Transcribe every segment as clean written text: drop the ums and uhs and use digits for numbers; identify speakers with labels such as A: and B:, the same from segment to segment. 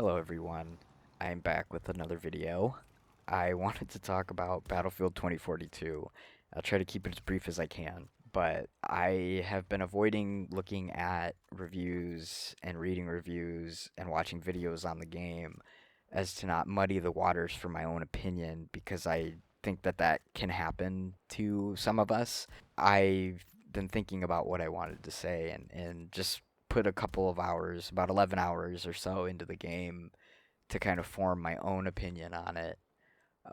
A: Hello everyone, I'm back with another video. I wanted to talk about Battlefield 2042. I'll try to keep it as brief as I can, but I have been avoiding looking at reviews and reading reviews and watching videos on the game as to not muddy the waters for my own opinion because I think that that can happen to some of us. I've been thinking about what I wanted to say and just put a couple of hours, about 11 hours or so, into the game to kind of form my own opinion on it.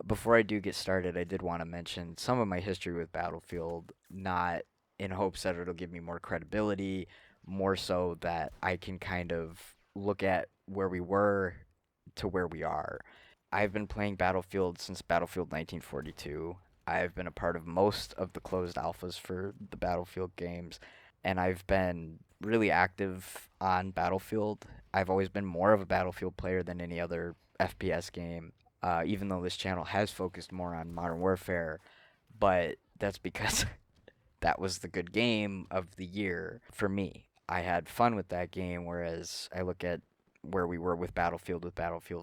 A: Before I do get started, I did want to mention some of my history with Battlefield, not in hopes that it'll give me more credibility, more so that I can kind of look at where we were to where we are. I've been playing Battlefield since Battlefield 1942. I've been a part of most of the closed alphas for the Battlefield games, and I've been really active on Battlefield. I've always been more of a Battlefield player than any other FPS game, even though this channel has focused more on Modern Warfare, but that's because that was the good game of the year for me. I had fun with that game, whereas I look at where we were with Battlefield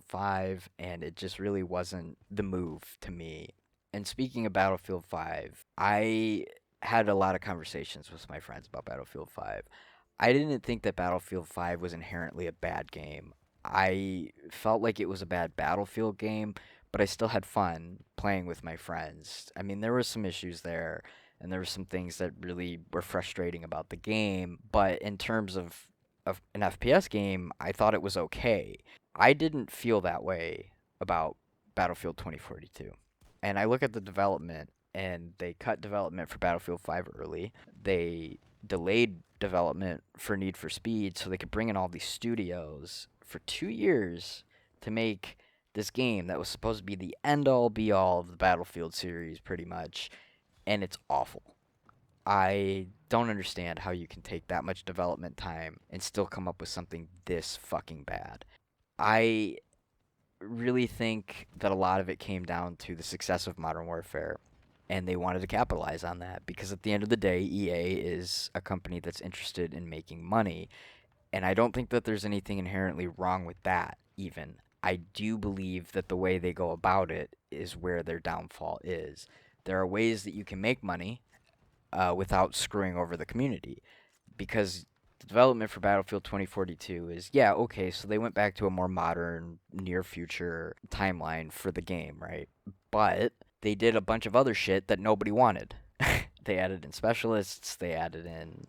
A: 5, and it just really wasn't the move to me. And speaking of Battlefield 5, I had a lot of conversations with my friends about Battlefield 5. I didn't think that Battlefield 5 was inherently a bad game. I felt like it was a bad Battlefield game, but I still had fun playing with my friends. I mean, there were some issues there, and there were some things that really were frustrating about the game, but in terms of an FPS game, I thought it was okay. I didn't feel that way about Battlefield 2042. And I look at the development, and they cut development for Battlefield 5 early. They delayed development for Need for Speed so they could bring in all these studios for 2 years to make this game that was supposed to be the end all be all of the Battlefield series, pretty much, and it's awful. I don't understand how you can take that much development time and still come up with something this fucking bad. I really think that a lot of it came down to the success of Modern Warfare, and they wanted to capitalize on that because at the end of the day, EA is a company that's interested in making money, and I don't think that there's anything inherently wrong with that, even. I do believe that the way they go about it is where their downfall is. There are ways that you can make money without screwing over the community, because the development for Battlefield 2042 is, yeah, okay, so they went back to a more modern, near future timeline for the game, right? But they did a bunch of other shit that nobody wanted. They added in specialists, they added in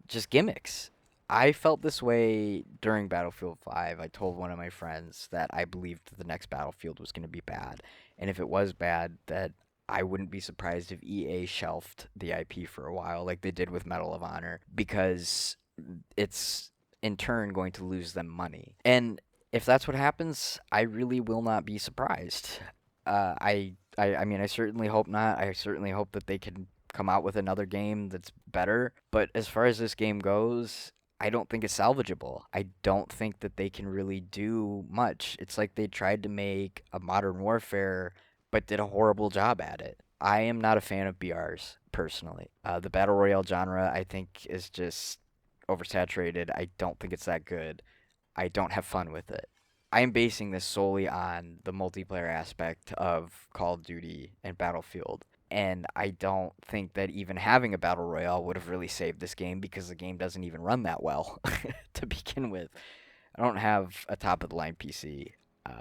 A: just gimmicks. I felt this way during Battlefield 5. I told one of my friends that I believed that the next Battlefield was going to be bad. And if it was bad, that I wouldn't be surprised if EA shelved the IP for a while, like they did with Medal of Honor, because it's in turn going to lose them money. And if that's what happens, I really will not be surprised. I mean, I certainly hope not. I certainly hope that they can come out with another game that's better. But as far as this game goes, I don't think it's salvageable. I don't think that they can really do much. It's like they tried to make a Modern Warfare, but did a horrible job at it. I am not a fan of BRs, personally. The Battle Royale genre, I think, is just oversaturated. I don't think it's that good. I don't have fun with it. I am basing this solely on the multiplayer aspect of Call of Duty and Battlefield. And I don't think that even having a Battle Royale would have really saved this game because the game doesn't even run that well to begin with. I don't have a top of the line PC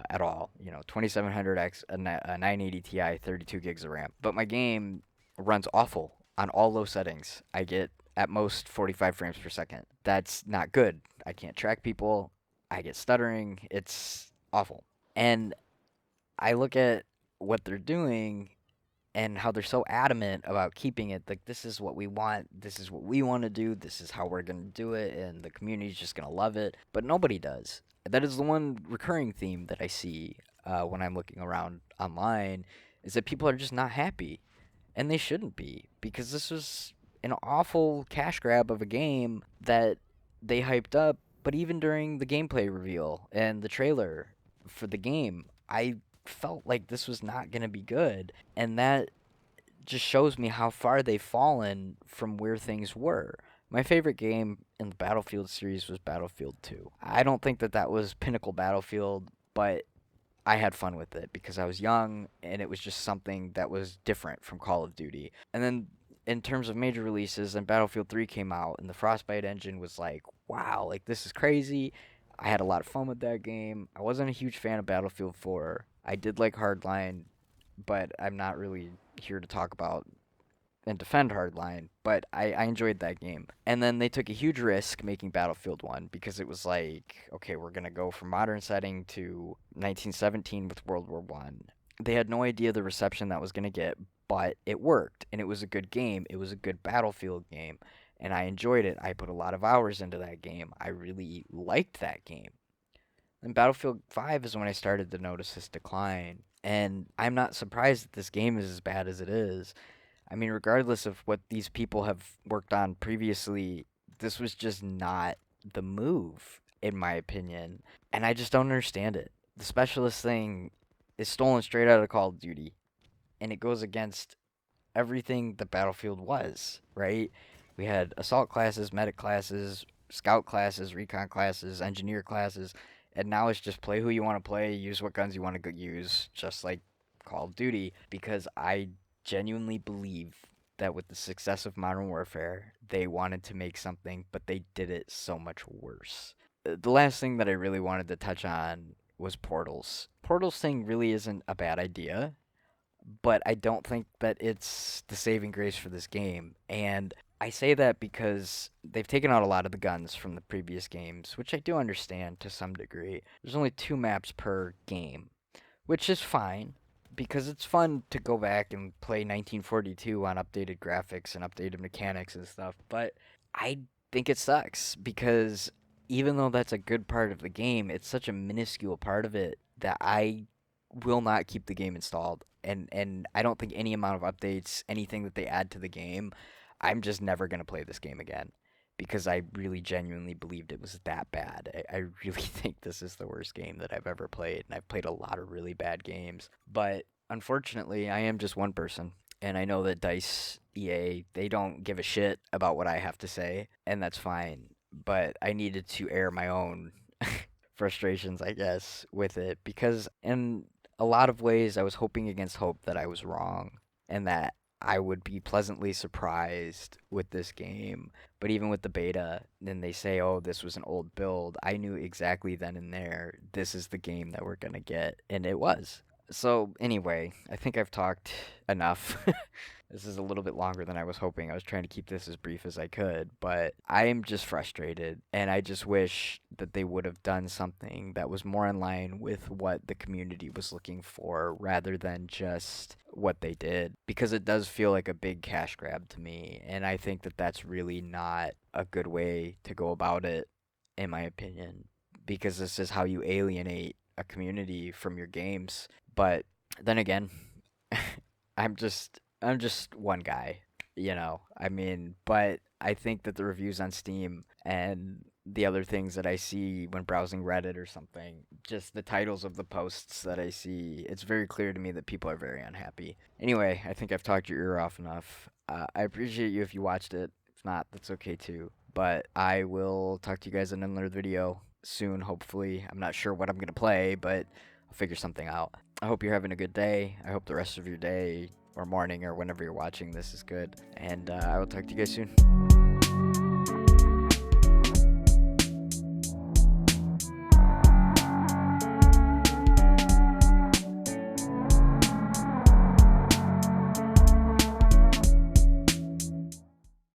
A: at all. 2700X, a 980 Ti, 32 gigs of RAM. But my game runs awful on all low settings. I get at most 45 frames per second. That's not good. I can't track people. I get stuttering. It's awful. And I look at what they're doing and how they're so adamant about keeping it like, this is what we want, this is what we want to do, this is how we're going to do it, and the community's just going to love it. But nobody does. That is the one recurring theme that I see when I'm looking around online, is that people are just not happy. And they shouldn't be, because this was an awful cash grab of a game that they hyped up. But even during the gameplay reveal and the trailer for the game, I felt like this was not going to be good. And that just shows me how far they've fallen from where things were. My favorite game in the Battlefield series was Battlefield 2. I don't think that that was pinnacle Battlefield, but I had fun with it because I was young and it was just something that was different from Call of Duty. And then in terms of major releases, and Battlefield 3 came out and the Frostbite engine was like, wow, like this is crazy. I had a lot of fun with that game. I wasn't a huge fan of Battlefield 4. I did like Hardline, but I'm not really here to talk about and defend Hardline, but I enjoyed that game. And then they took a huge risk making Battlefield 1 because it was like, okay, we're going to go from modern setting to 1917 with World War 1. They had no idea the reception that was going to get, but it worked, and it was a good game. It was a good Battlefield game, and I enjoyed it. I put a lot of hours into that game. I really liked that game. And Battlefield 5 is when I started to notice this decline, and I'm not surprised that this game is as bad as it is. I mean, regardless of what these people have worked on previously, this was just not the move, in my opinion. And I just don't understand it. The specialist thing is stolen straight out of Call of Duty, and it goes against everything the Battlefield was, right? We had assault classes, medic classes, scout classes, recon classes, engineer classes, and now it's just play who you want to play, use what guns you want to use, just like Call of Duty, because I genuinely believe that with the success of Modern Warfare, they wanted to make something, but they did it so much worse. The last thing that I really wanted to touch on was portals. Portals thing really isn't a bad idea, but I don't think that it's the saving grace for this game. And I say that because they've taken out a lot of the guns from the previous games, which I do understand to some degree. There's only 2 maps per game, which is fine because it's fun to go back and play 1942 on updated graphics and updated mechanics and stuff. But I think it sucks because even though that's a good part of the game, it's such a minuscule part of it that I will not keep the game installed. And I don't think any amount of updates, anything that they add to the game, I'm just never going to play this game again because I really genuinely believed it was that bad. I really think this is the worst game that I've ever played, and I've played a lot of really bad games. But unfortunately, I am just one person, and I know that DICE, EA, they don't give a shit about what I have to say, and that's fine. But I needed to air my own frustrations, I guess, with it because in a lot of ways I was hoping against hope that I was wrong and that I would be pleasantly surprised with this game. But even with the beta, then they say, oh, this was an old build. I knew exactly then and there, this is the game that we're going to get. And it was. So, anyway, I think I've talked enough. This is a little bit longer than I was hoping. I was trying to keep this as brief as I could, but I am just frustrated, and I just wish that they would have done something that was more in line with what the community was looking for rather than just what they did, because it does feel like a big cash grab to me, and I think that that's really not a good way to go about it, in my opinion, because this is how you alienate a community from your games. But then again, I'm just one guy, you know. I mean, but I think that the reviews on Steam and the other things that I see when browsing Reddit or something, just the titles of the posts that I see, it's very clear to me that people are very unhappy. Anyway, I think I've talked your ear off enough. I appreciate you if you watched it. If not, that's okay too. But I will talk to you guys in another video soon, hopefully. I'm not sure what I'm going to play, but I'll figure something out. I hope you're having a good day. I hope the rest of your day or morning or whenever you're watching this is good. And I will talk to you guys soon.